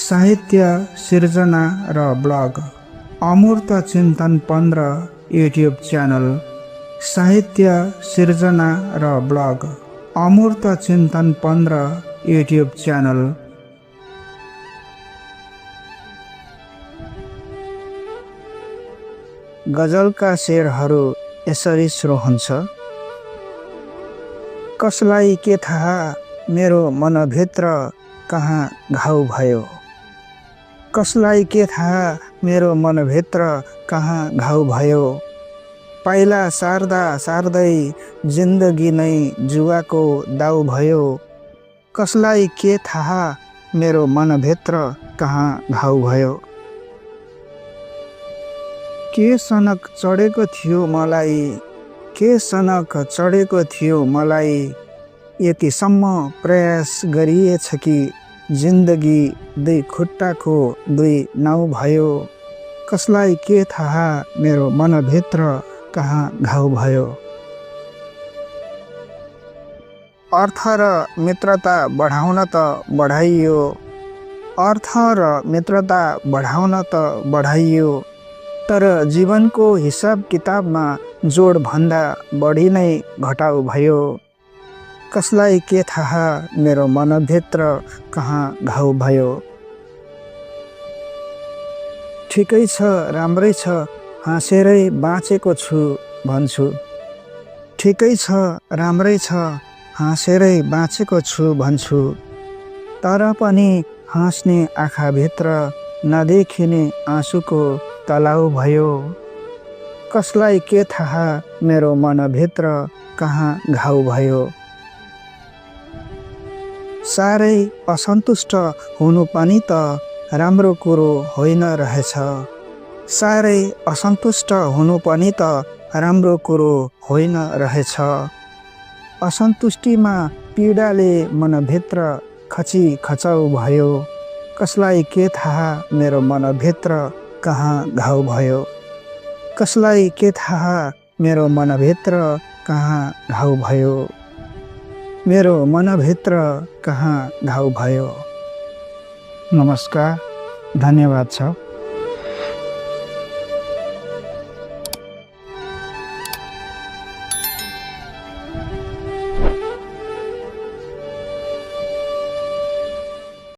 साहित्य सिर्जना र ब्लग अमूर्त चिन्तन 15 युट्युब च्यानल। साहित्य सिर्जना र ब्लग अमूर्त चिन्तन 15 युट्युब च्यानल। गजलका शेरहरू यसरी सुरु हुन्छ। कसलाई के थाहा मेरो मनभित्र कहाँ घाउ भयो। कसलाई के थाहा मेरो मनभित्र कहाँ घाउ भयो। पाइला सार्दा सार्दै जिन्दगी नै जुवाको दाउ भयो। कसलाई के थाहा मेरो मनभित्र कहाँ घाउ भयो। के सनक चढेको थियो मलाई, के सनक चढेको थियो मलाई। यतिसम्म प्रयास गरिएछ कि जिन्दगी दुई खुट्टाको दुई नाउ भयो। कसलाई के थाहा मेरो मनभित्र कहाँ घाउ भयो। अर्थ र मित्रता बढाउन त बढाइयो, अर्थ र मित्रता बढाउन त बढाइयो, तर जीवनको हिसाब किताबमा जोडभन्दा बढी नै घटाउ भयो। कसलाई के थाहा मेरो मनभित्र कहाँ घाउ भयो। ठिकै छ राम्रै छ हाँसेरै बाँचेको छु भन्छु। ठिकै छ राम्रै छ हाँसेरै बाँचेको छु भन्छु, तर पनि हाँस्ने आँखाभित्र नदेखिने आँसुको तलाउ भयो। कसलाई के थाहा मेरो मनभित्र कहाँ घाउ भयो। साह्रै असन्तुष्ट हुनु पनि त राम्रो कुरो होइन रहेछ। साह्रै असन्तुष्ट हुनु पनि त राम्रो कुरो होइन रहेछ। असन्तुष्टिमा पीडाले मनभित्र खची खचाउ भयो। कसलाई के थाहा मेरो मनभित्र कहाँ घाउ भयो। कसलाई के थाहा मेरो मनभित्र कहाँ घाउ भयो। मेरो मनभित्र कहाँ घाउ भयो। नमस्कार, धन्यवाद छ।